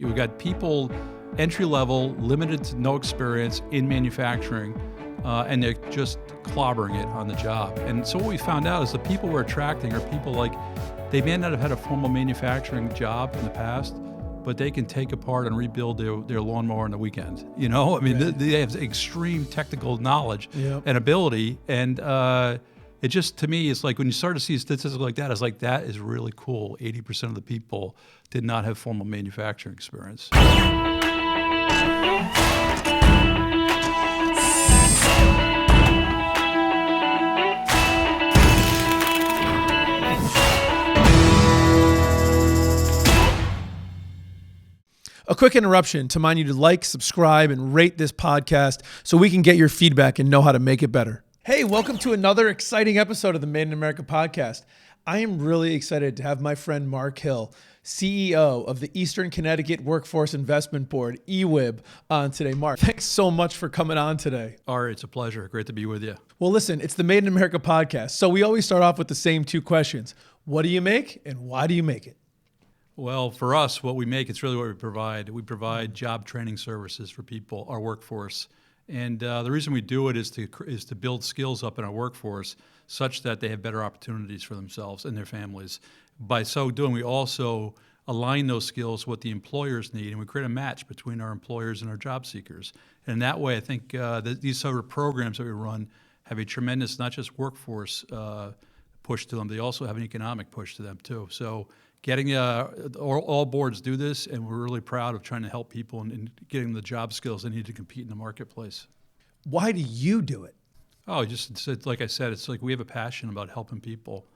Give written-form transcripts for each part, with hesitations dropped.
We've got people entry level, limited to no experience in manufacturing, and they're just clobbering it on the job. And so what we found out is the people we're attracting are people like, they may not have had a formal manufacturing job in the past, but they can take apart and rebuild their lawnmower on the weekend. You know, I mean, Right. they have extreme technical knowledge Yep. and ability. And it just, to me, it's like when you start to see statistics like that, it's like, that is really cool. 80% of the people did not have formal manufacturing experience. A quick interruption to remind you to like, subscribe, and rate this podcast so we can get your feedback and know how to make it better. Hey, welcome to another exciting episode of the Made in America podcast. I am really excited to have my friend Mark Hill, CEO of the Eastern Connecticut Workforce Investment Board, EWIB, on today. Mark, thanks so much for coming on today. Ari, it's a pleasure. Great to be with you. Well, listen, it's the Made in America podcast, so we always start off with the same two questions. What do you make and why do you make it? Well, for us, what we make, it's really what we provide. We provide job training services for people, our workforce. And the reason we do it is to build skills up in our workforce such that they have better opportunities for themselves and their families. By so doing, we also align those skills with what the employers need, and we create a match between our employers and our job seekers. And in that way, I think these sort of programs that we run have a tremendous, not just workforce push to them, they also have an economic push to them too. So getting all boards do this, and we're really proud of trying to help people in getting the job skills they need to compete in the marketplace. Why do you do it? Oh, it's like I said, it's like we have a passion about helping people.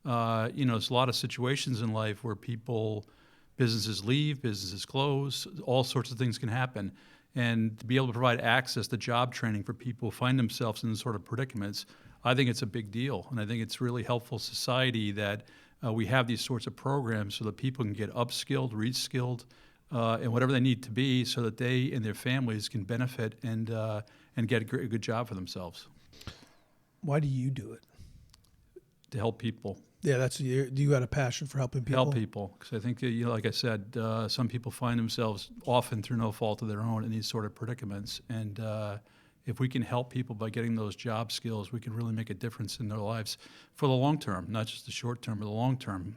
There's a lot of situations in life where businesses leave, businesses close, all sorts of things can happen. And to be able to provide access to job training for people who find themselves in this sort of predicaments, I think it's a big deal. And I think it's really helpful society that we have these sorts of programs so that people can get upskilled, reskilled, and whatever they need to be so that they and their families can benefit and get a good job for themselves. Why do you do it? To help people. Yeah, you got a passion for helping people? Help people. Because I think, like I said, some people find themselves often through no fault of their own in these sort of predicaments. And if we can help people by getting those job skills, we can really make a difference in their lives for the long term, not just the short term, but the long term.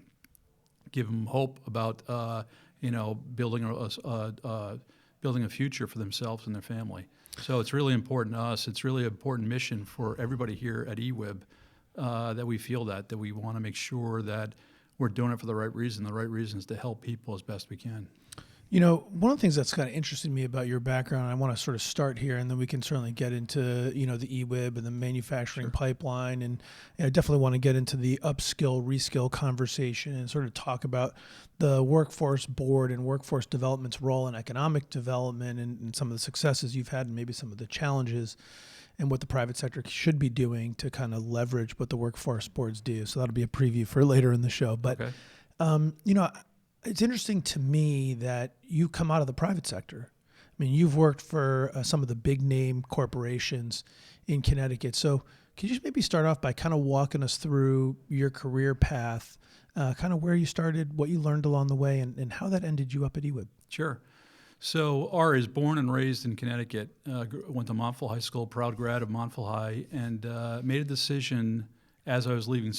Give them hope about, building a future for themselves and their family. So it's really important to us. It's really an important mission for everybody here at EWIB that we feel that we want to make sure that we're doing it for the right reason. The right reason is to help people as best we can. You know, one of the things that's kind of interesting me about your background, I want to sort of start here, and then we can certainly get into, the EWIB and the manufacturing pipeline. And I definitely want to get into the upskill, reskill conversation and sort of talk about the workforce board and workforce development's role in economic development and some of the successes you've had and maybe some of the challenges and what the private sector should be doing to kind of leverage what the workforce boards do. So that'll be a preview for later in the show. But, Okay. It's interesting to me that you come out of the private sector. I mean, you've worked for some of the big name corporations in Connecticut. So could you just maybe start off by kind of walking us through your career path, kind of where you started, what you learned along the way, and how that ended you up at EWIB? Sure. So Ari is born and raised in Connecticut, went to Montville High School, proud grad of Montville High, and made a decision as I was leaving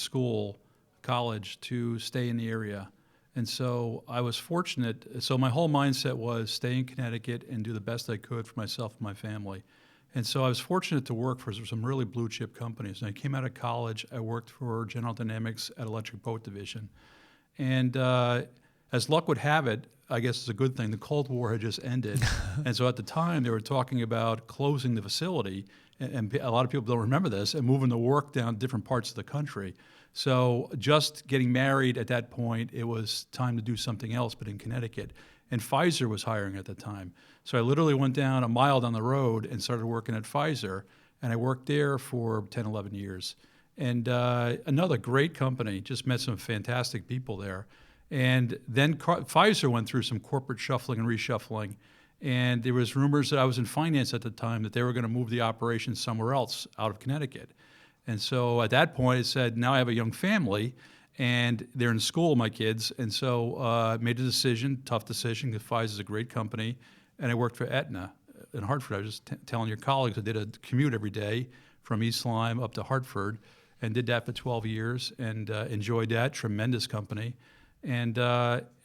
college, to stay in the area. And so I was fortunate. So my whole mindset was stay in Connecticut and do the best I could for myself and my family. And so I was fortunate to work for some really blue chip companies. And I came out of college, I worked for General Dynamics at Electric Boat Division. And as luck would have it, I guess it's a good thing, the Cold War had just ended. And so at the time they were talking about closing the facility, and a lot of people don't remember this, and moving the work down different parts of the country. So just getting married at that point, it was time to do something else, but in Connecticut. And Pfizer was hiring at the time. So I literally went down a mile down the road and started working at Pfizer. And I worked there for 10, 11 years. And another great company, just met some fantastic people there. And then Pfizer went through some corporate shuffling and reshuffling. And there was rumors that I was in finance at the time that they were going to move the operation somewhere else out of Connecticut. And so at that point, I said, now I have a young family, and they're in school, my kids, and so I made a decision, tough decision, because Pfizer's a great company, and I worked for Aetna in Hartford. I was just telling your colleagues, I did a commute every day from East Lyme up to Hartford, and did that for 12 years, and enjoyed that. Tremendous company, and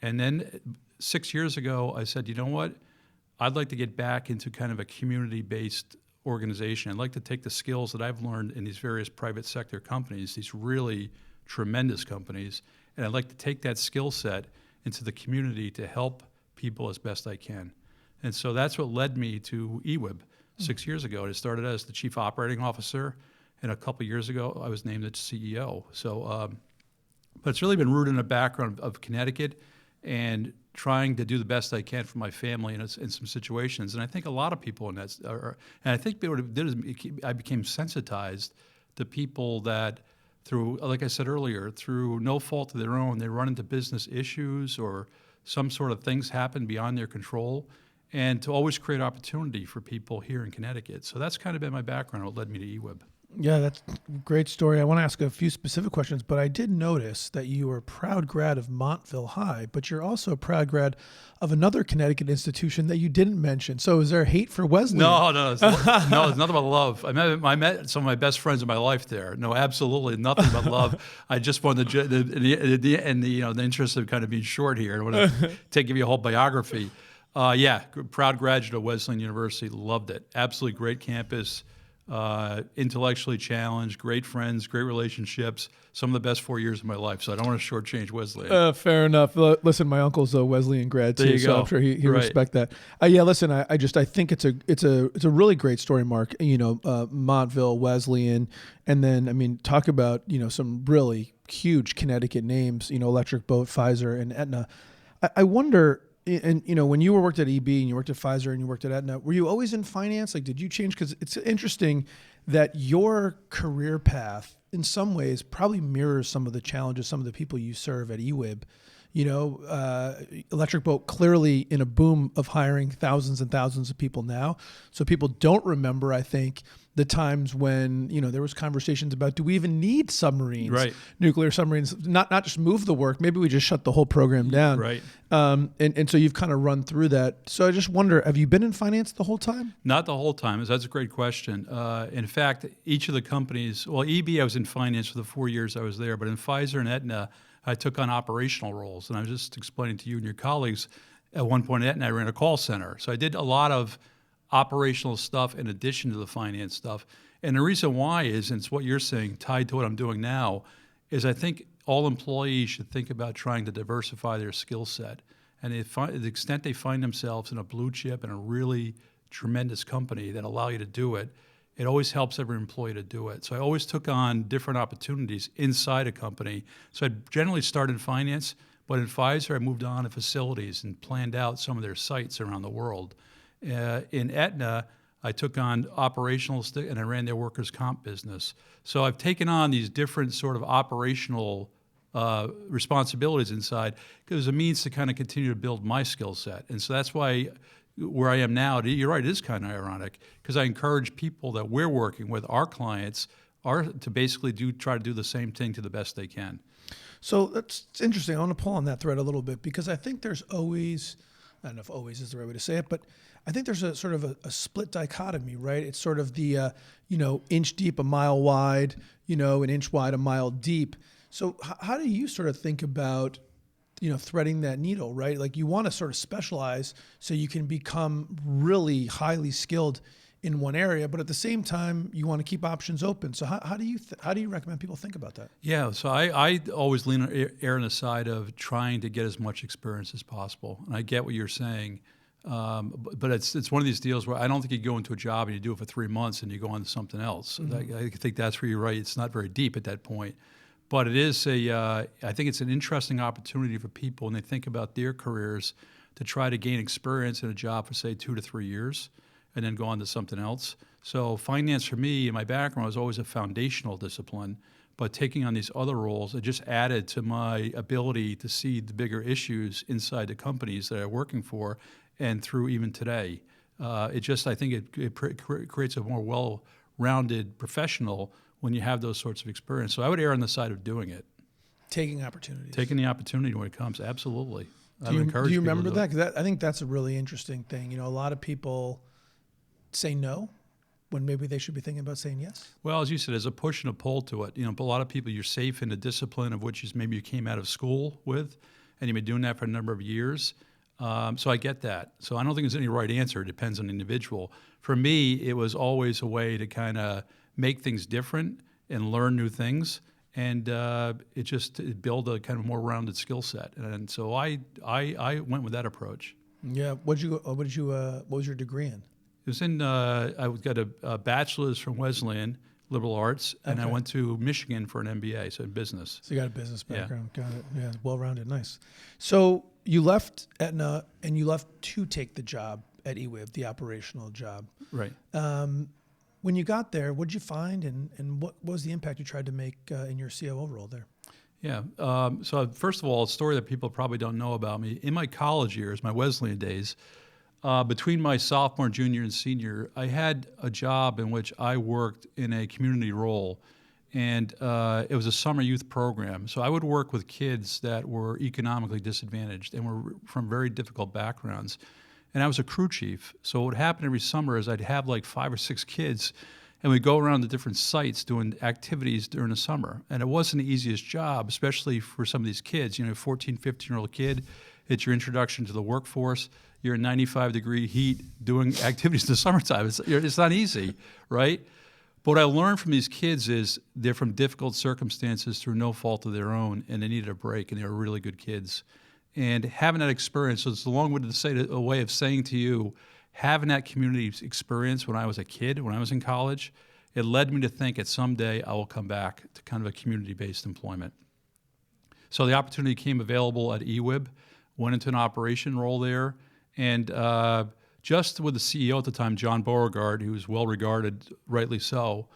then 6 years ago, I said, you know what? I'd like to get back into kind of a community-based organization. I'd like to take the skills that I've learned in these various private sector companies, these really tremendous companies, and I'd like to take that skill set into the community to help people as best I can. And so that's what led me to EWIB 6 years ago. It started as the chief operating officer, and a couple of years ago, I was named the CEO. So, but it's really been rooted in a background of Connecticut and trying to do the best I can for my family in some situations. And I think a lot of people in that, and I think what it did is I became sensitized to people that through, like I said earlier, through no fault of their own, they run into business issues or some sort of things happen beyond their control, and to always create opportunity for people here in Connecticut. So that's kind of been my background, what led me to EWIB. Yeah, that's a great story. I want to ask a few specific questions, but I did notice that you were a proud grad of Montville High, but you're also a proud grad of another Connecticut institution that you didn't mention. So is there hate for Wesleyan? No, it's nothing but love. I met some of my best friends in my life there. No, absolutely nothing but love. I just wanted the interest of kind of being short here, I want to give you a whole biography. Proud graduate of Wesleyan University, loved it. Absolutely great campus. Intellectually challenged, great friends, great relationships, some of the best 4 years of my life. So I don't want to shortchange Wesleyan. Fair enough. Listen, my uncle's a Wesleyan grad too, so I'm sure he respect that. Listen, I think it's a really great story, Mark. Montville, Wesleyan, and then talk about some really huge Connecticut names. Electric Boat, Pfizer, and Aetna. I wonder. And when you worked at EB and you worked at Pfizer and you worked at Aetna, were you always in finance? Like, did you change? Because it's interesting that your career path, in some ways, probably mirrors some of the challenges, some of the people you serve at EWIB. Electric Boat clearly in a boom of hiring thousands and thousands of people now. So people don't remember, I think, the times when, there was conversations about, do we even need submarines, right? Nuclear submarines, not just move the work. Maybe we just shut the whole program down. Right. And so you've kind of run through that. So I just wonder, have you been in finance the whole time? Not the whole time. That's a great question. In fact, each of the companies, EB, I was in finance for the 4 years I was there, but in Pfizer and Aetna, I took on operational roles. And I was just explaining to you and your colleagues, at one point at Aetna, I ran a call center. So I did a lot of operational stuff in addition to the finance stuff. And the reason why is, and it's what you're saying, tied to what I'm doing now, is I think all employees should think about trying to diversify their skill set. And to the extent they find themselves in a blue chip and a really tremendous company that allow you to do it, it always helps every employee to do it. So I always took on different opportunities inside a company. So I generally started in finance, but in Pfizer I moved on to facilities and planned out some of their sites around the world. In Aetna, I took on operational and I ran their workers' comp business. So I've taken on these different sort of operational responsibilities inside because it was a means to kind of continue to build my skill set. And so that's why where I am now, you're right, it is kind of ironic because I encourage people that we're working with, our clients, are to basically try to do the same thing to the best they can. So it's interesting. I want to pull on that thread a little bit because I think there's always, I don't know if always is the right way to say it, but I think there's a sort of a split dichotomy, right? It's sort of the, inch deep, a mile wide, an inch wide, a mile deep. So how do you sort of think about, threading that needle, right? Like you want to sort of specialize so you can become really highly skilled in one area, but at the same time, you want to keep options open. So how do you recommend people think about that? Yeah, so I always err on the side of trying to get as much experience as possible. And I get what you're saying. But it's one of these deals where I don't think you go into a job and you do it for 3 months and you go on to something else. Mm-hmm. I think that's where you're right. It's not very deep at that point. But it is I think it's an interesting opportunity for people when they think about their careers to try to gain experience in a job for, say, 2 to 3 years and then go on to something else. So finance for me, in my background, was always a foundational discipline. But taking on these other roles, it just added to my ability to see the bigger issues inside the companies that I'm working for and through even today. I think it creates a more well-rounded professional when you have those sorts of experience. So I would err on the side of doing it. Taking opportunities. Taking the opportunity when it comes, absolutely. Do you remember that? Because I think that's a really interesting thing. You know, a lot of people say no when maybe they should be thinking about saying yes. Well, as you said, there's a push and a pull to it. You know, but a lot of people, you're safe in the discipline of which is maybe you came out of school with, and you've been doing that for a number of years. So I get that. So I don't think there's any right answer. It depends on the individual. For me, it was always a way to kind of make things different and learn new things. And it build a kind of more rounded skill set. And so I went with that approach. Yeah. What was your degree in? It was in, I got a bachelor's from Wesleyan, liberal arts, and I went to Michigan for an MBA, so in business. So you got a business background. Yeah. Got it. Yeah, well-rounded. Nice. So you left Aetna, and you left to take the job at EWIB, the operational job. Right. When you got there, what did you find, and what was the impact you tried to make in your COO role there? Yeah. So first of all, a story that people probably don't know about me. In my college years, my Wesleyan days, between my sophomore, junior, and senior, I had a job in which I worked in a community role, and it was a summer youth program. So I would work with kids that were economically disadvantaged and were from very difficult backgrounds. And I was a crew chief. So what would happen every summer is I'd have like 5 or 6 kids, and we'd go around to different sites doing activities during the summer. And it wasn't the easiest job, especially for some of these kids. You know, 14, 15-year-old kid, it's your introduction to the workforce. You're in 95-degree heat doing activities in the summertime. It's not easy, right? But what I learned from these kids is they're from difficult circumstances through no fault of their own, and they needed a break, and they were really good kids. And having that experience, so it's a long-winded way of saying to you, having that community experience when I was a kid, when I was in college, it led me to think that someday I will come back to kind of a community-based employment. So the opportunity came available at EWIB, went into an operation role there, and just with the CEO at the time, John Beauregard, who was well-regarded, rightly so,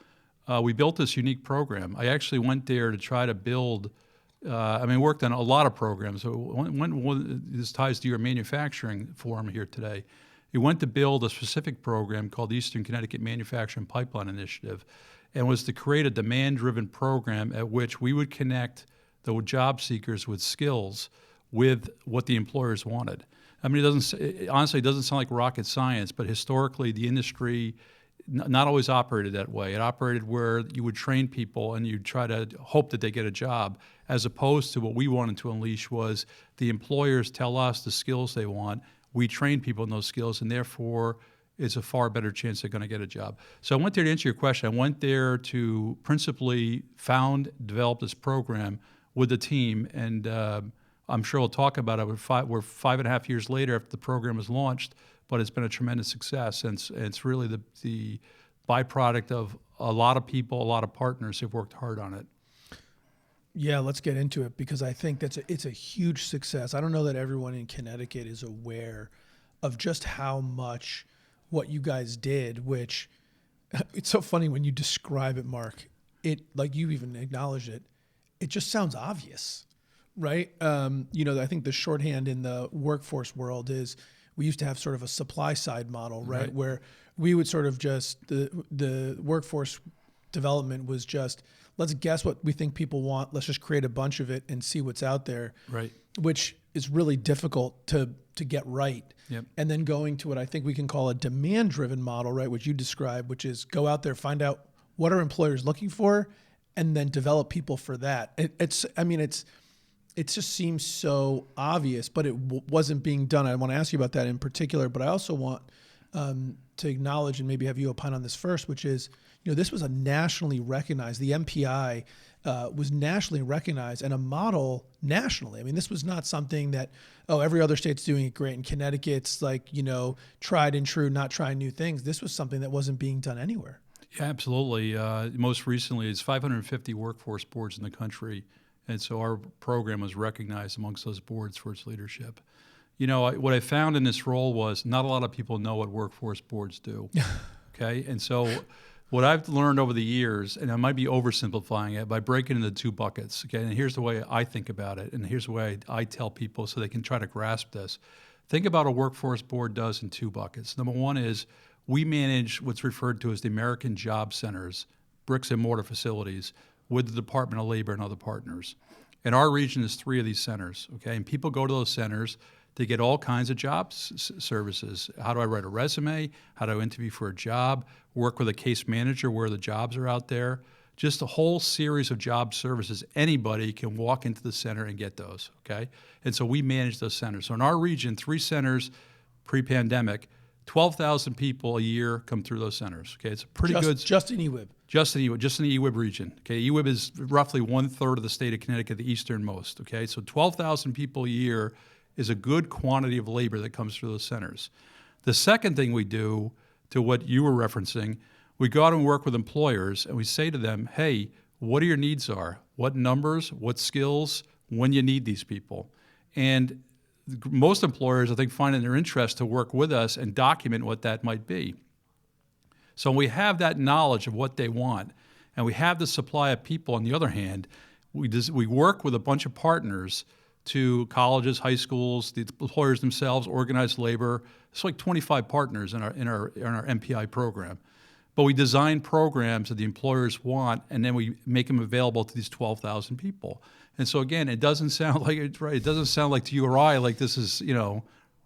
we built this unique program. I actually went there to try to build worked on a lot of programs. So this ties to your manufacturing forum here today. We went to build a specific program called the Eastern Connecticut Manufacturing Pipeline Initiative, and was to create a demand-driven program at which we would connect the job seekers with skills with what the employers wanted. I mean, honestly, it doesn't sound like rocket science, but historically the industry not always operated that way. It operated where you would train people and you'd try to hope that they get a job, as opposed to what we wanted to unleash was the employers tell us the skills they want, we train people in those skills, and therefore it's a far better chance they're going to get a job. So I went there to answer your question. I went there to principally develop this program with the team, and I'm sure we'll talk about it. We're 5.5 years later after the program was launched, but it's been a tremendous success, and it's really the byproduct of a lot of people, a lot of partners who've worked hard on it. Yeah, let's get into it, because I think it's a huge success. I don't know that everyone in Connecticut is aware of just how much what you guys did, which it's so funny when you describe it, Mark. It, like you even acknowledged it, it just sounds obvious, right? I think the shorthand in the workforce world is we used to have sort of a supply side model, right? Where we would sort of just, the workforce development was just, let's guess what we think people want. Let's just create a bunch of it and see what's out there. Right. Which is really difficult to get right. Yep. And then going to what I think we can call a demand-driven model, right, which you described, which is go out there, find out what are employers looking for, and then develop people for that. It just seems so obvious, but it wasn't being done. I want to ask you about that in particular, but I also want to acknowledge and maybe have you opine on this first, which is, this was a nationally recognized, the MPI was nationally recognized and a model nationally. I mean, this was not something that, every other state's doing it great and Connecticut's like, tried and true, not trying new things. This was something that wasn't being done anywhere. Yeah, absolutely. Most recently, it's 550 workforce boards in the country. And so our program was recognized amongst those boards for its leadership. What I found in this role was not a lot of people know what workforce boards do. Okay. And so what I've learned over the years, and I might be oversimplifying it by breaking into 2 buckets. Okay. And here's the way I think about it. And here's the way I tell people so they can try to grasp this. Think about a workforce board does in 2 buckets. Number one is we manage what's referred to as the American Job Centers, bricks and mortar facilities, with the Department of Labor and other partners. And our region is 3 of these centers, okay? And people go to those centers to get all kinds of job services. How do I write a resume? How do I interview for a job? Work with a case manager where the jobs are out there. Just a whole series of job services. Anybody can walk into the center and get those, okay? And so we manage those centers. So in our region, 3 centers pre-pandemic, 12,000 people a year come through those centers, okay? It's a pretty good. Just in EWIB. Just in the EWIB region, okay? EWIB is roughly 1/3 of the state of Connecticut, the easternmost, okay? So 12,000 people a year is a good quantity of labor that comes through those centers. The second thing we do, to what you were referencing, we go out and work with employers and we say to them, hey, what are your needs are? What numbers, what skills, when you need these people? And most employers, I think, find in their interest to work with us and document what that might be. So we have that knowledge of what they want, and we have the supply of people. On the other hand, we work with a bunch of partners to colleges, high schools, the employers themselves, organized labor. It's like 25 partners in our MPI program. But we design programs that the employers want, and then we make them available to these 12,000 people. And so again, it doesn't sound like it's right. It doesn't sound like to you or I like this is,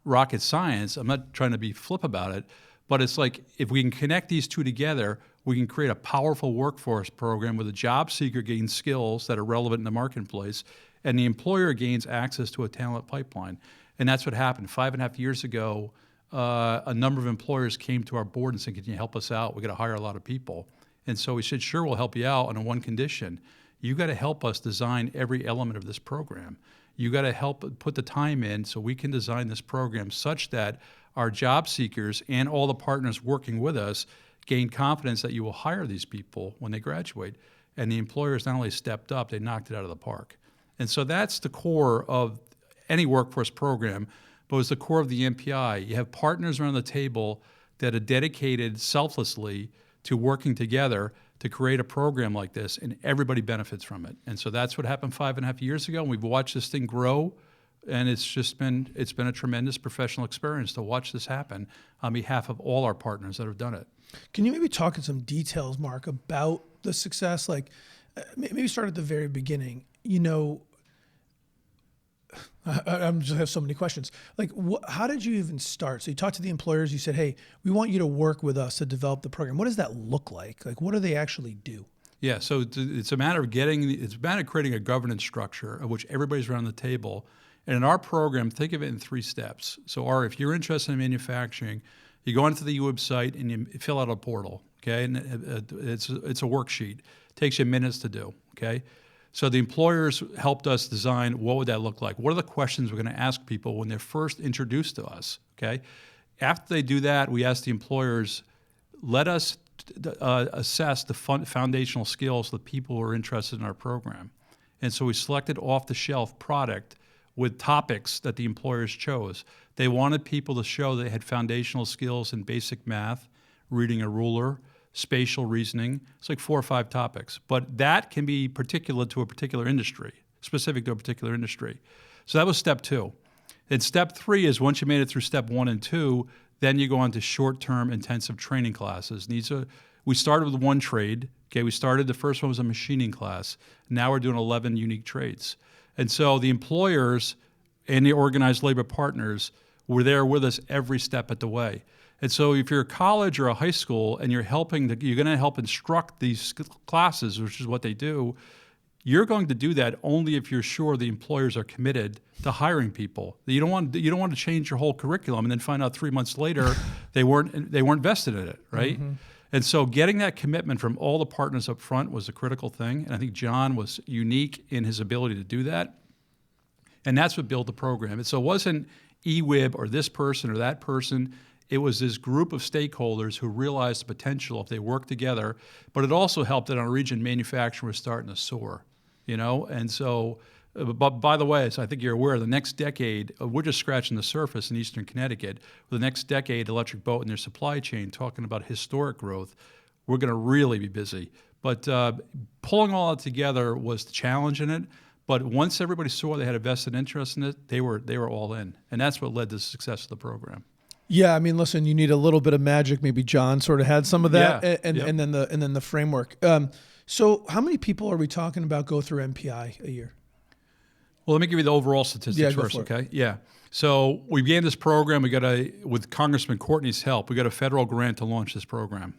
rocket science. I'm not trying to be flip about it, but it's like if we can connect these two together, we can create a powerful workforce program where the job seeker gains skills that are relevant in the marketplace, and the employer gains access to a talent pipeline. And that's what happened 5.5 years ago. A number of employers came to our board and said, can you help us out? We got to hire a lot of people. And so we said, sure, we'll help you out on one condition. You got to help us design every element of this program. You got to help put the time in so we can design this program such that our job seekers and all the partners working with us gain confidence that you will hire these people when they graduate. And the employers not only stepped up, they knocked it out of the park. And so that's the core of any workforce program, but it's the core of the MPI. You have partners around the table that are dedicated selflessly to working together to create a program like this, and everybody benefits from it. And so that's what happened 5.5 years ago, and we've watched this thing grow, and it's been a tremendous professional experience to watch this happen on behalf of all our partners that have done it. Can you maybe talk in some details, Mark, about the success? Like maybe start at the very beginning. I just have so many questions. Like, how did you even start? So you talked to the employers. You said, "Hey, we want you to work with us to develop the program." What does that look like? Like, what do they actually do? Yeah, so it's a matter of creating a governance structure of which everybody's around the table. And in our program, think of it in 3 steps. So, if you're interested in manufacturing, you go onto the EWIB site and you fill out a portal. Okay, and it's a worksheet. It takes you minutes to do. Okay. So the employers helped us design what would that look like? What are the questions we're going to ask people when they're first introduced to us, okay? After they do that, we ask the employers, let us assess the foundational skills of the people who are interested in our program. And so we selected off-the-shelf product with topics that the employers chose. They wanted people to show they had foundational skills in basic math, reading a ruler, spatial reasoning. It's like 4 or 5 topics. But that can be particular to a particular industry, specific to a particular industry. So that was step 2. And step 3 is once you made it through step 1 and 2, then you go on to short-term intensive training classes. We started with 1 trade. Okay, the first one was a machining class. Now we're doing 11 unique trades. And so the employers and the organized labor partners were there with us every step of the way. And so if you're a college or a high school and you're going to help instruct these classes, which is what they do, you're going to do that only if you're sure the employers are committed to hiring people. You don't want to change your whole curriculum and then find out 3 months later they weren't vested in it, right? Mm-hmm. And so getting that commitment from all the partners up front was a critical thing. And I think John was unique in his ability to do that. And that's what built the program. And so it wasn't EWIB or this person or that person. It was this group of stakeholders who realized the potential if they worked together, but it also helped that our region manufacturing was starting to soar, And so, but by the way, so I think you're aware, the next decade, we're just scratching the surface in eastern Connecticut. The next decade, Electric Boat and their supply chain, talking about historic growth, we're going to really be busy. But pulling all that together was the challenge in it. But once everybody saw they had a vested interest in it, they were all in. And that's what led to the success of the program. Yeah, I mean, listen, you need a little bit of magic. Maybe John sort of had some of that, and then the framework. So, how many people are we talking about go through MPI a year? Well, let me give you the overall statistics go first, for it. okay? Yeah. So we began this program. With Congressman Courtney's help, we got a federal grant to launch this program.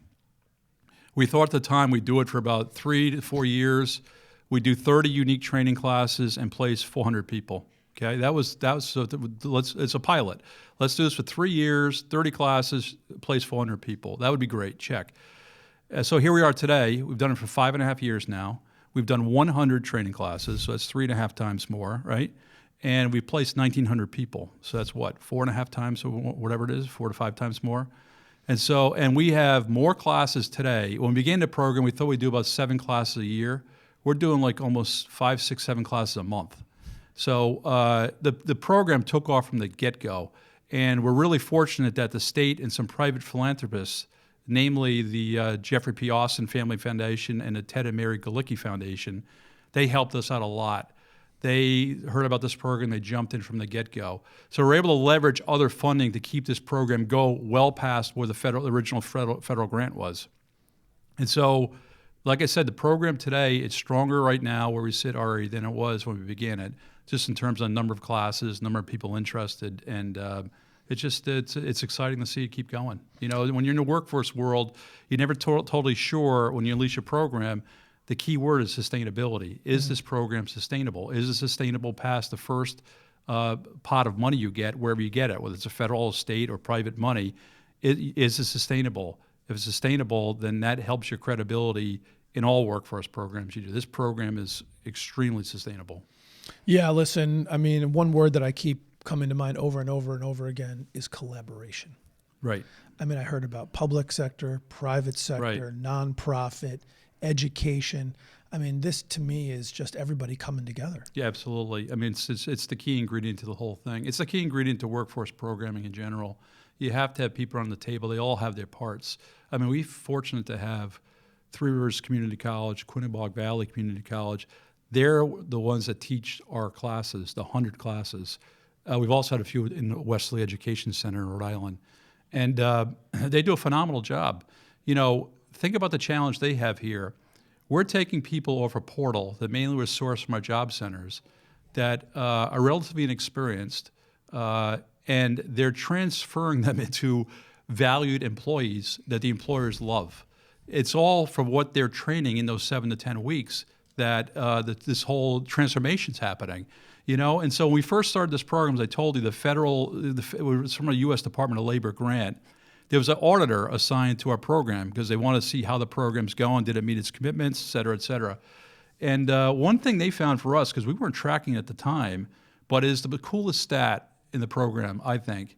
We thought at the time we'd do it for about 3 to 4 years. We do 30 unique training classes and place 400 people. Okay, it's a pilot. Let's do this for 3 years, 30 classes, place 400 people. That would be great. Check. So here we are today. We've done it for 5.5 years now. We've done 100 training classes, so that's 3.5 times more, right? And we've placed 1,900 people. So that's what, 4.5 times, or whatever it is, 4 to 5 times more. And we have more classes today. When we began the program, we thought we'd do about 7 classes a year. We're doing like almost 5, 6, 7 classes a month. So the program took off from the get-go. And we're really fortunate that the state and some private philanthropists, namely the Jeffrey P. Austin Family Foundation and the Ted and Mary Galicki Foundation, they helped us out a lot. They heard about this program, they jumped in from the get-go. So we're able to leverage other funding to keep this program go well past where the original federal grant was. And so, like I said, the program today, it's stronger right now where we sit, Ari, than it was when we began it, just in terms of number of classes, number of people interested, and it's exciting to see it keep going. You know, when you're in the workforce world, you're never totally sure when you unleash a program. The key word is sustainability. Is this program sustainable? Is it sustainable past the first pot of money you get, wherever you get it, whether it's a federal, state, or private money? Is it sustainable? If it's sustainable, then that helps your credibility in all workforce programs you do. This program is extremely sustainable. Yeah, listen, I mean, one word that I keep coming to mind over and over and over again is collaboration. Right. I mean, I heard about public sector, private sector, nonprofit, education. I mean, this to me is just everybody coming together. Yeah, absolutely. I mean, it's the key ingredient to the whole thing. It's the key ingredient to workforce programming in general. You have to have people on the table. They all have their parts. I mean, we're fortunate to have Three Rivers Community College, Quinebaug Valley Community College. They're the ones that teach our classes, the 100 classes. We've also had a few in the Wesley Education Center in Rhode Island. And they do a phenomenal job. You know, think about the challenge they have here. We're taking people off a portal that mainly was sourced from our job centers that are relatively inexperienced, and they're transferring them into valued employees that the employers love. It's all from what they're training in those 7 to 10 weeks that this whole transformation's happening. You know, and so when we first started this program, as I told you, it was from a U.S. Department of Labor grant. There was an auditor assigned to our program because they wanted to see how the program's going, did it meet its commitments, et cetera, et cetera. And one thing they found for us, because we weren't tracking it at the time, but is the coolest stat in the program, I think.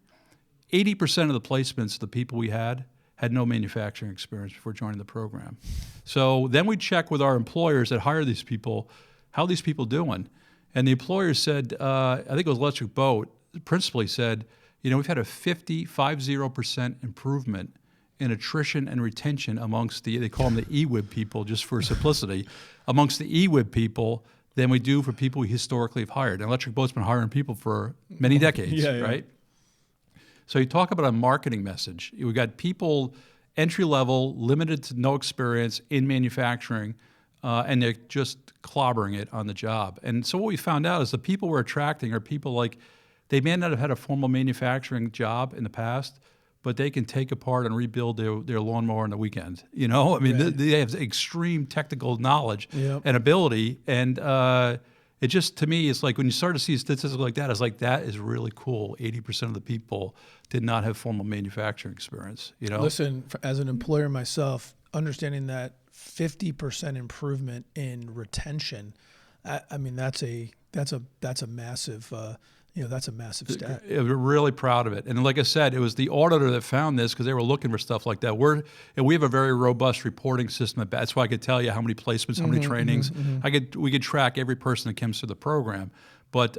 80% of the placements of the people we had no manufacturing experience before joining the program. So then we check with our employers that hire these people, how are these people doing? And the employers said, I think it was Electric Boat, principally said, you know, we've had a 50% improvement in attrition and retention amongst they call them the EWIB people, just for simplicity, amongst the EWIB people than we do for people we historically have hired. And Electric Boat's been hiring people for many decades, right? So you talk about a marketing message. We got people entry level, limited to no experience in manufacturing, and they're just clobbering it on the job. And so what we found out is the people we're attracting are people like, they may not have had a formal manufacturing job in the past, but they can take apart and rebuild their lawnmower on the weekend. You know, I mean, they have extreme technical knowledge and ability. And it just, to me, it's like when you start to see statistics like that, it's like, that is really cool. 80% of the people did not have formal manufacturing experience, you know? Listen, as an employer myself, understanding that 50% improvement in retention, I mean, that's a massive, that's a massive stat. We're really proud of it. And like I said, it was the auditor that found this because they were looking for stuff like that. We have a very robust reporting system. That's why I could tell you how many placements, how many trainings. We could track every person that comes through the program. But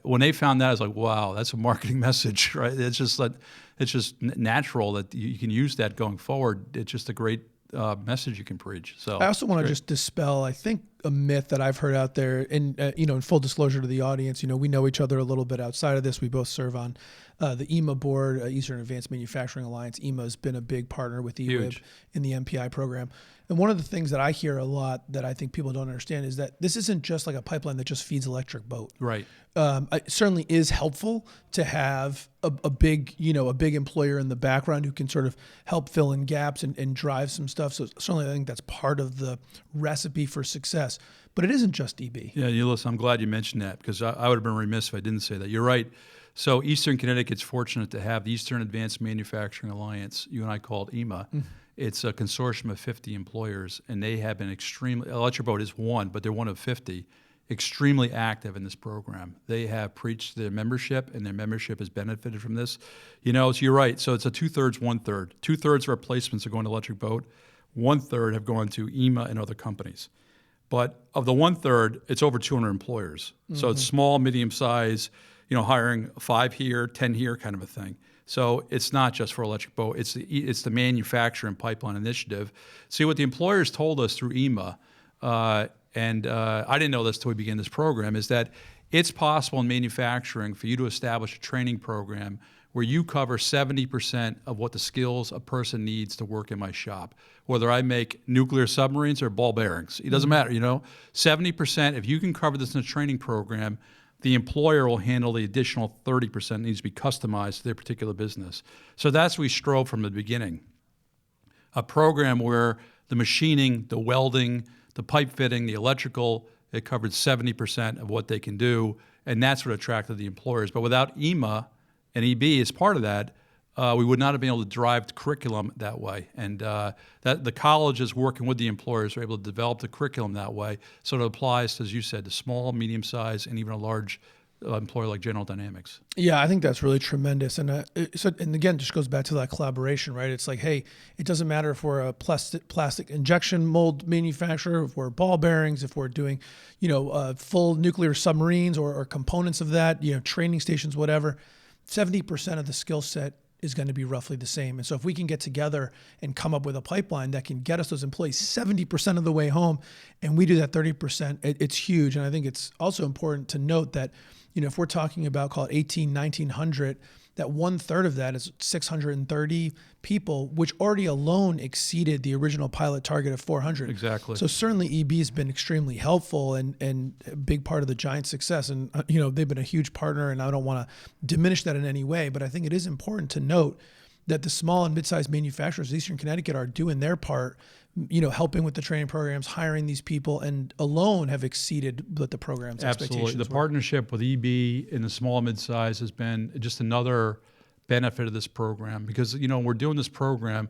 when they found that, I was like, wow, that's a marketing message, right? It's just natural that you can use that going forward. It's just a great message you can preach. So I also want to just dispel, I think a myth that I've heard out there. And, in full disclosure to the audience, we know each other a little bit outside of this. We both serve on the EAMA board, Eastern Advanced Manufacturing Alliance. EAMA has been a big partner with EWIB Huge. in the MPI program. And one of the things that I hear a lot that I think people don't understand is that this isn't just like a pipeline that just feeds electric boat. Right. It certainly is helpful to have a big employer in the background who can sort of help fill in gaps and drive some stuff. So certainly I think that's part of the recipe for success. But it isn't just EB. Yeah, listen, I'm glad you mentioned that because I would have been remiss if I didn't say that. You're right. So Eastern Connecticut's fortunate to have the Eastern Advanced Manufacturing Alliance, you and I call it EAMA. Mm-hmm. It's a consortium of 50 employers, and they have been Electric Boat is one, but they're one of 50, extremely active in this program. They have preached to their membership, and their membership has benefited from this. So you're right. So it's a 2/3, 1/3. 2/3 of our placements are going to Electric Boat. 1/3 have gone to EAMA and other companies. But of the 1/3, it's over 200 employers. Mm-hmm. So it's small, medium size, hiring 5 here, 10 here kind of a thing. So it's not just for Electric Boat. It's the manufacturing pipeline initiative. See, what the employers told us through EAMA, and I didn't know this until we began this program, is that it's possible in manufacturing for you to establish a training program where you cover 70% of what the skills a person needs to work in my shop. Whether I make nuclear submarines or ball bearings, it doesn't matter, 70%, if you can cover this in a training program, the employer will handle the additional 30% that needs to be customized to their particular business. So that's what we strove from the beginning. A program where the machining, the welding, the pipe fitting, the electrical, it covered 70% of what they can do, and that's what attracted the employers. But without EAMA and EB as part of that, we would not have been able to drive the curriculum that way. And that the colleges working with the employers are able to develop the curriculum that way. So it applies, as you said, to small, medium-sized, and even a large employer like General Dynamics. Yeah, I think that's really tremendous. And and again, just goes back to that collaboration, right? It's like, hey, it doesn't matter if we're a plastic injection mold manufacturer, if we're ball bearings, if we're doing, full nuclear submarines or components of that, training stations, whatever. 70% of the skill set is going to be roughly the same. And so if we can get together and come up with a pipeline that can get us those employees 70% of the way home, and we do that 30%, it's huge. And I think it's also important to note that, if we're talking about, call it 1,900, that 1/3 of that is 630 people, which already alone exceeded the original pilot target of 400. Exactly. So certainly EB has been extremely helpful and a big part of the Giant success. And, they've been a huge partner, and I don't want to diminish that in any way, but I think it is important to note that the small and mid-sized manufacturers of Eastern Connecticut are doing their part, helping with the training programs, hiring these people, and alone have exceeded what the program's expectations Absolutely. The were. partnership with EB in the small and mid-size has been just another benefit of this program because, we're doing this program.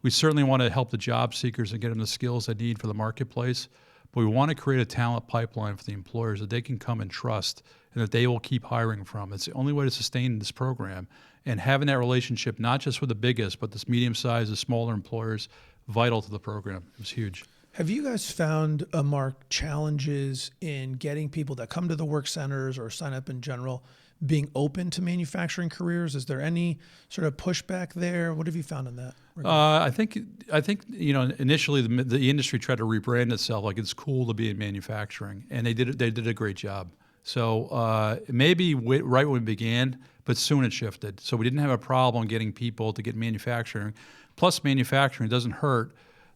We certainly want to help the job seekers and get them the skills they need for the marketplace, but we want to create a talent pipeline for the employers that they can come and trust and that they will keep hiring from. It's the only way to sustain this program. And having that relationship, not just with the biggest, but this medium-sized, the smaller employers, vital to the program. It was huge. Have you guys found, Mark, challenges in getting people that come to the work centers or sign up in general being open to manufacturing careers? Is there any sort of pushback there? What have you found in that regard? I think initially the industry tried to rebrand itself like it's cool to be in manufacturing, and they did a great job. So maybe right when we began, but soon it shifted. So we didn't have a problem getting people to get manufacturing. Plus, manufacturing doesn't hurt.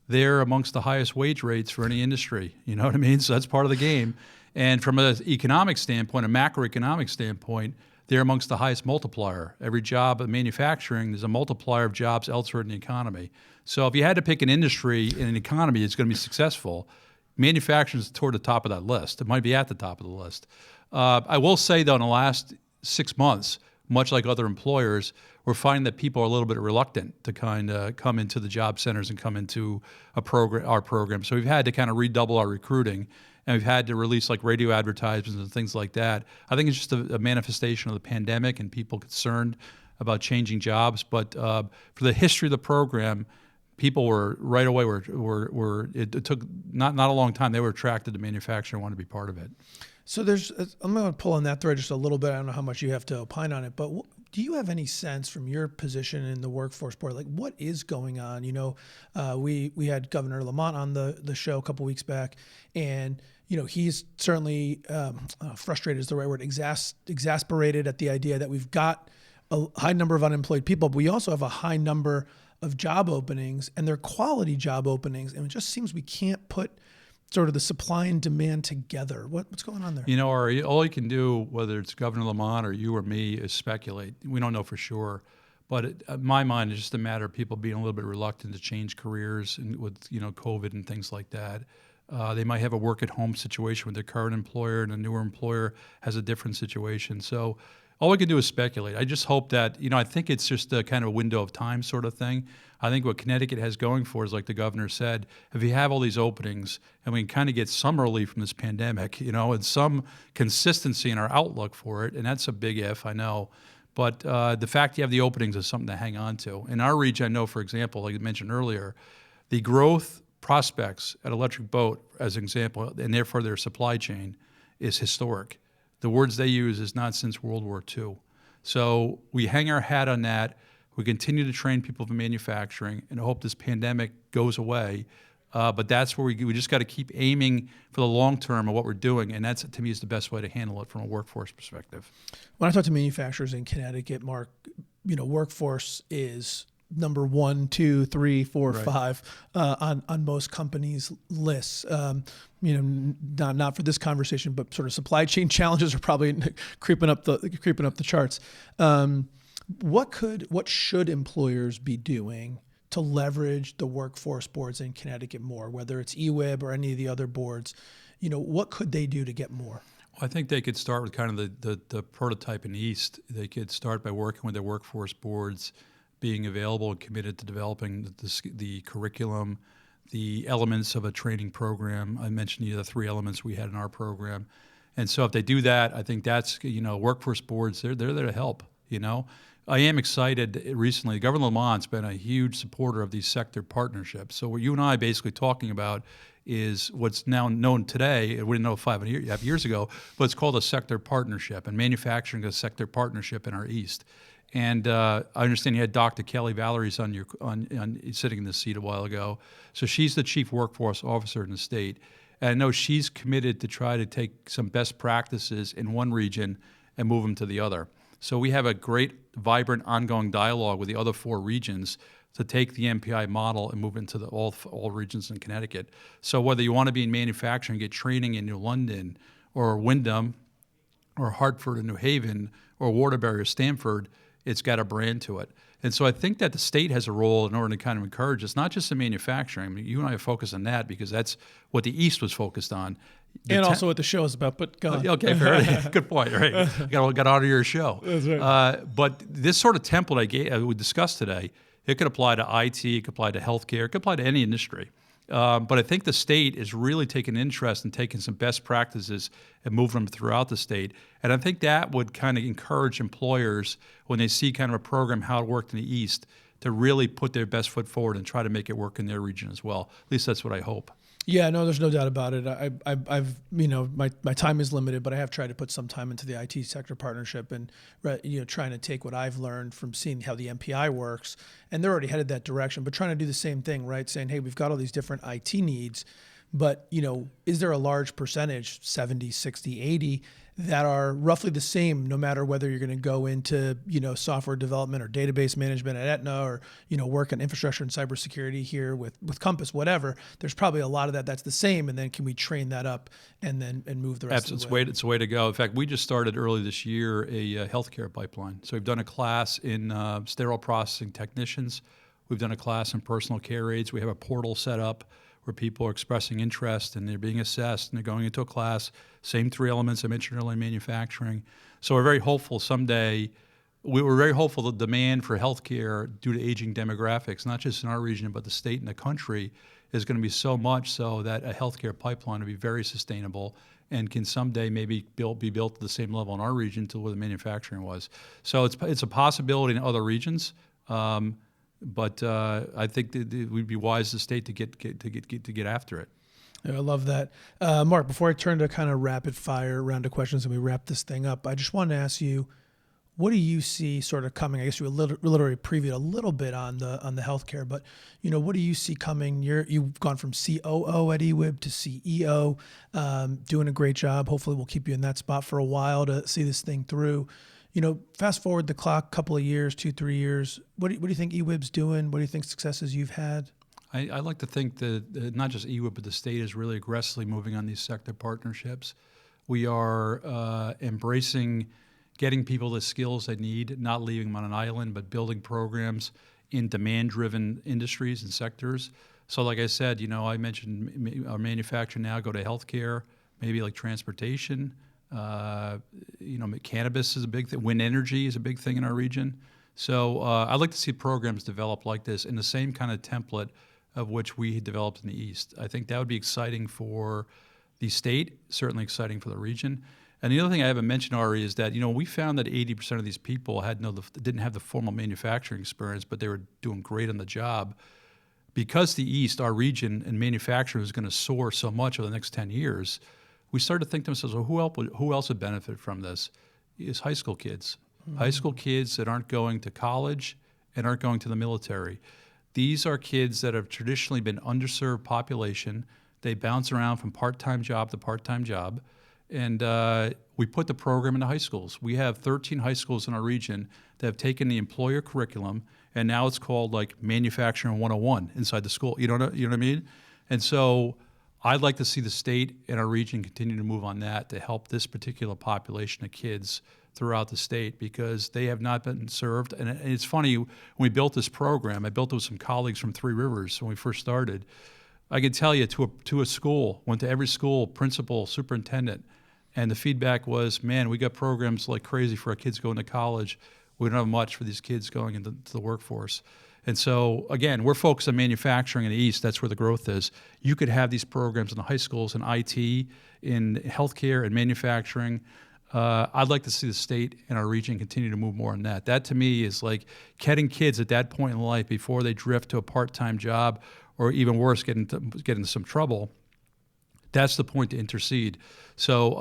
They're amongst the highest wage rates for any industry. You know what I mean? So that's part of the game. And from an economic standpoint, a macroeconomic standpoint, they're amongst the highest multiplier. Every job in manufacturing, there's a multiplier of jobs elsewhere in the economy. So if you had to pick an industry in an economy that's going to be successful, manufacturing is toward the top of that list. It might be at the top of the list. I will say, though, in the last 6 months, much like other employers, we're finding that people are a little bit reluctant to kind of come into the job centers and come into our program. So we've had to kind of redouble our recruiting, and we've had to release like radio advertisements and things like that. I think it's just a manifestation of the pandemic and people concerned about changing jobs. But for the history of the program, people were right away. It took not a long time. They were attracted to manufacturing and wanted to be part of it. So I'm going to pull on that thread just a little bit. I don't know how much you have to opine on it, but do you have any sense from your position in the workforce board, like what is going on? We had Governor Lamont on the show a couple weeks back, and he's certainly frustrated is the right word, exasperated at the idea that we've got a high number of unemployed people, but we also have a high number of job openings, and they're quality job openings. And it just seems we can't put sort of the supply and demand together. What's going on there? Ari, all you can do, whether it's Governor Lamont or you or me, is speculate. We don't know for sure. But in my mind, it's just a matter of people being a little bit reluctant to change careers and with COVID and things like that. They might have a work-at-home situation with their current employer, and a newer employer has a different situation. So all we can do is speculate. I just hope that, I think it's just a kind of a window of time sort of thing. I think what Connecticut has going for is, like the governor said, if you have all these openings and we can kind of get some relief from this pandemic, and some consistency in our outlook for it, and that's a big if, I know. But the fact you have the openings is something to hang on to. In our region, I know, for example, like I mentioned earlier, the growth prospects at Electric Boat, as an example, and therefore their supply chain, is historic. The words they use is not since World War II. So we hang our hat on that. We continue to train people for manufacturing and hope this pandemic goes away. But that's where we just got to keep aiming for the long term of what we're doing. And that's, to me, is the best way to handle it from a workforce perspective. When I talk to manufacturers in Connecticut, Mark, workforce is number 1, 2, 3, 4, Right. 5 on most companies' lists. Not for this conversation, but sort of supply chain challenges are probably creeping up the charts. What should employers be doing to leverage the workforce boards in Connecticut more, whether it's EWIB or any of the other boards? What could they do to get more? Well, I think they could start with kind of the prototype in the East. They could start by working with their workforce boards, being available and committed to developing the curriculum, the elements of a training program. I mentioned the 3 elements we had in our program. And so if they do that, I think that's, workforce boards, they're there to help, I am excited recently. Governor Lamont's been a huge supporter of these sector partnerships. So what you and I are basically talking about is what's now known today, we didn't know 5 years ago, but it's called a sector partnership, and manufacturing is a sector partnership in our East. And I understand you had Dr. Kelly Valerie's sitting in this seat a while ago. So she's the chief workforce officer in the state. And I know she's committed to try to take some best practices in one region and move them to the other. So we have a great, vibrant, ongoing dialogue with the other 4 regions to take the MPI model and move into all regions in Connecticut. So whether you want to be in manufacturing, get training in New London or Wyndham or Hartford or New Haven or Waterbury or Stamford, it's got a brand to it. And so I think that the state has a role in order to kind of encourage us, not just in manufacturing. I mean, you and I are focused on that because that's what the East was focused on. And also what the show is about, but go on. Okay, fair. Good point. Right, got to honor your show. That's right. But this sort of template we discussed today, it could apply to IT, it could apply to healthcare, it could apply to any industry. But I think the state is really taking interest in taking some best practices and moving them throughout the state. And I think that would kind of encourage employers when they see kind of a program, how it worked in the East, to really put their best foot forward and try to make it work in their region as well. At least that's what I hope. Yeah, no, there's no doubt about it. I've my time is limited, but I have tried to put some time into the IT sector partnership and, trying to take what I've learned from seeing how the MPI works, and they're already headed that direction, but trying to do the same thing, right? Saying, hey, we've got all these different IT needs, but, is there a large percentage, 70, 60, 80, that are roughly the same no matter whether you're going to go into, software development or database management at Aetna or, work on infrastructure and cybersecurity here with Compass, whatever. There's probably a lot of that's the same. And then can we train that up and move the rest of the way? It's a way to go. In fact, we just started early this year a healthcare pipeline. So we've done a class in sterile processing technicians. We've done a class in personal care aides. We have a portal set up where people are expressing interest and they're being assessed and they're going into a class. Same 3 elements I mentioned earlier in manufacturing. So we're very hopeful someday. We were very hopeful the demand for healthcare due to aging demographics, not just in our region, but the state and the country, is going to be so much so that a healthcare pipeline will be very sustainable and can someday maybe be built to the same level in our region to where the manufacturing was. So it's a possibility in other regions. But I think that it would be wise the state to get after it. I love that. Mark, before I turn to kind of rapid fire round of questions and we wrap this thing up, I just wanted to ask you, What do you see sort of coming? I guess you literally previewed a little bit on the healthcare, but what do you see coming? You've gone from COO at EWIB to CEO, doing a great job. Hopefully, we'll keep you in that spot for a while to see this thing through. Fast forward the clock, couple of years, 2-3 years. What do you think EWIB's doing? What do you think successes you've had? I like to think that not just EWIB, but the state is really aggressively moving on these sector partnerships. We are embracing getting people the skills they need, not leaving them on an island, but building programs in demand-driven industries and sectors. So like I said, I mentioned our manufacturing now go to healthcare, maybe like transportation. Cannabis is a big thing. Wind energy is a big thing in our region. So I'd like to see programs develop like this in the same kind of template of which we developed in the East. I think that would be exciting for the state, certainly exciting for the region. And the other thing I haven't mentioned, Ari, is that we found that 80% of these people didn't have the formal manufacturing experience, but they were doing great on the job. Because the East, our region, and manufacturing is going to soar so much over the next 10 years, we started to think to ourselves, well, who else would benefit from this? Is high school kids. Mm-hmm. High school kids that aren't going to college and aren't going to the military. These are kids that have traditionally been underserved population. They bounce around from part-time job to part-time job. And we put the program into high schools. We have 13 high schools in our region that have taken the employer curriculum, and now it's called like Manufacturing 101 inside the school. You know what I mean? And so I'd like to see the state and our region continue to move on that to help this particular population of kids throughout the state because they have not been served. And it's funny, when we built this program, I built it with some colleagues from Three Rivers when we first started. I could tell you to a school, went to every school, principal, superintendent, and the feedback was, man, we got programs like crazy for our kids going to college. We don't have much for these kids going into the workforce. And so, again, we're focused on manufacturing in the East. That's where the growth is. You could have these programs in the high schools, in IT, in healthcare, and manufacturing. I'd like to see the state and our region continue to move more on that. That, to me, is like getting kids at that point in life before they drift to a part-time job or even worse, get into some trouble. That's the point to intercede. So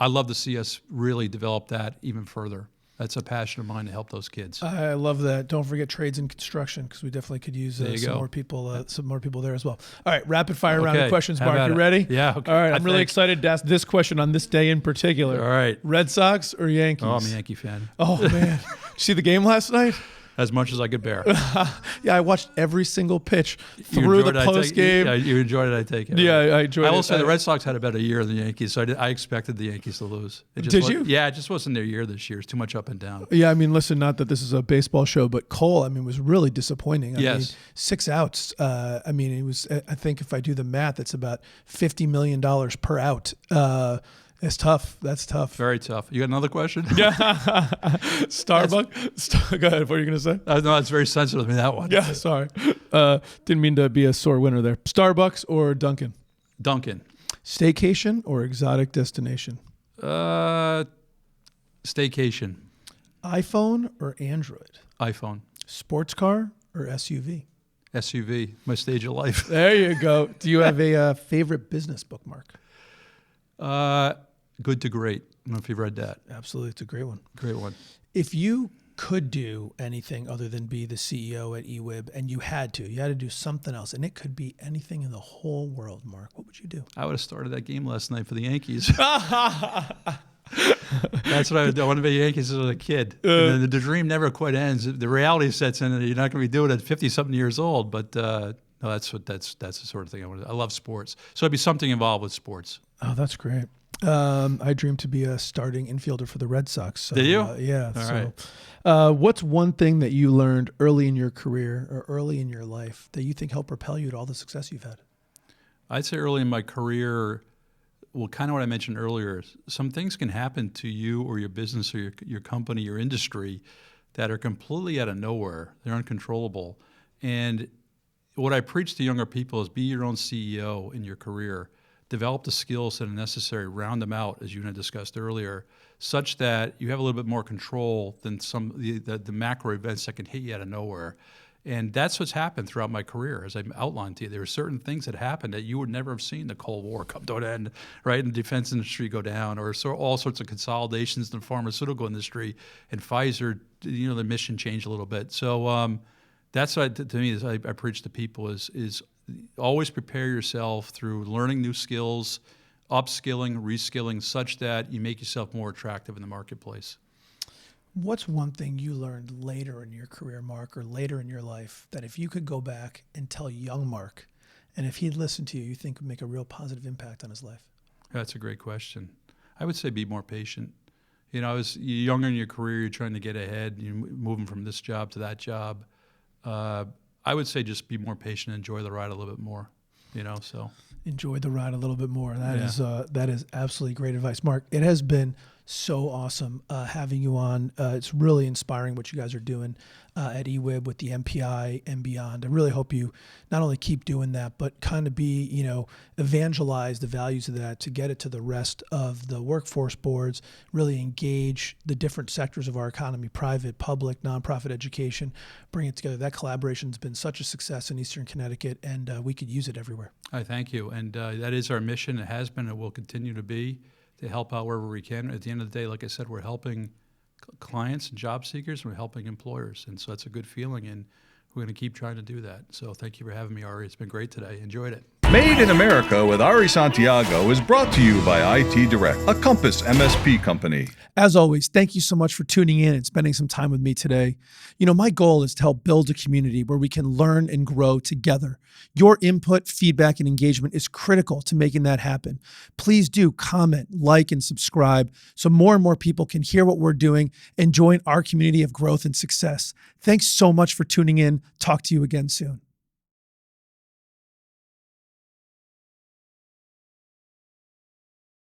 I'd love to see us really develop that even further. That's a passion of mine to help those kids. I love that. Don't forget trades and construction because we definitely could use some more people there as well. All right, rapid fire round of questions, Mark. You ready? Yeah. Okay. All right, I'm really excited to ask this question on this day in particular. All right. Red Sox or Yankees? Oh, I'm a Yankee fan. Oh, man. Did you see the game last night? As much as I could bear. Yeah, I watched every single pitch through the post game. You enjoyed it, I take it. Yeah, I enjoyed it. I will say the Red Sox had a better year than the Yankees, so I expected the Yankees to lose. Did you? Yeah, it just wasn't their year this year. It's too much up and down. Yeah, I mean, listen, not that this is a baseball show, but Cole, was really disappointing. I mean, 6 outs. It was, I think if I do the math, it's about $50 million per out. It's tough. That's tough. Very tough. You got another question? Yeah. Starbucks. Go ahead. What are you going to say? No, it's very sensitive to me, that one. Yeah, sorry. Didn't mean to be a sore winner there. Starbucks or Dunkin'? Dunkin'. Staycation or exotic destination? Staycation. iPhone or Android? iPhone. Sports car or SUV? SUV. My stage of life. There you go. Do you have a favorite business bookmark? Good to Great. I don't know if you've read that. Absolutely. It's a great one. Great one. If you could do anything other than be the CEO at EWIB and you had to do something else, and it could be anything in the whole world, Mark, what would you do? I would have started that game last night for the Yankees. That's what I want to be Yankees as a kid. And the dream never quite ends. The reality sets in and you're not going to be doing it at 50-something years old, but no, that's the sort of thing I want to do. I love sports. So it'd be something involved with sports. Oh, that's great. I dreamed to be a starting infielder for the Red Sox. So, did you? Yeah. All right. What's one thing that you learned early in your career or early in your life that you think helped propel you to all the success you've had? I'd say early in my career, well, kind of what I mentioned earlier, some things can happen to you or your business or your company, your industry that are completely out of nowhere. They're uncontrollable. And what I preach to younger people is be your own CEO in your career. Develop the skills that are necessary, round them out, as you and I discussed earlier, such that you have a little bit more control than some the macro events that can hit you out of nowhere. And that's what's happened throughout my career, as I outlined to you. There were certain things that happened that you would never have seen the Cold War come to an end, right? And the defense industry go down, or all sorts of consolidations in the pharmaceutical industry. And Pfizer, the mission changed a little bit. So that's what, to me, is I preach to people is always prepare yourself through learning new skills, upskilling, reskilling, such that you make yourself more attractive in the marketplace. What's one thing you learned later in your career, Mark, or later in your life, that if you could go back and tell young Mark, and if he'd listen to you, you think would make a real positive impact on his life? That's a great question. I would say be more patient. As you're younger in your career, you're trying to get ahead, you're moving from this job to that job. I would say just be more patient, enjoy the ride a little bit more, so. Enjoy the ride a little bit more. That is absolutely great advice. Mark, it has been so awesome having you on. It's really inspiring what you guys are doing at EWIB with the MPI and beyond. I really hope you not only keep doing that, but kind of evangelize the values of that to get it to the rest of the workforce boards, really engage the different sectors of our economy, private, public, nonprofit education, bring it together. That collaboration has been such a success in Eastern Connecticut, and we could use it everywhere. I thank you. And that is our mission. It has been and will continue to be, to help out wherever we can. At the end of the day, like I said, we're helping clients and job seekers, and we're helping employers. And so that's a good feeling, and we're going to keep trying to do that. So thank you for having me, Ari. It's been great today. Enjoyed it. Made in America with Ari Santiago is brought to you by IT Direct, a CompassMSP company. As always, thank you so much for tuning in and spending some time with me today. My goal is to help build a community where we can learn and grow together. Your input, feedback, and engagement is critical to making that happen. Please do comment, like, and subscribe so more and more people can hear what we're doing and join our community of growth and success. Thanks so much for tuning in. Talk to you again soon.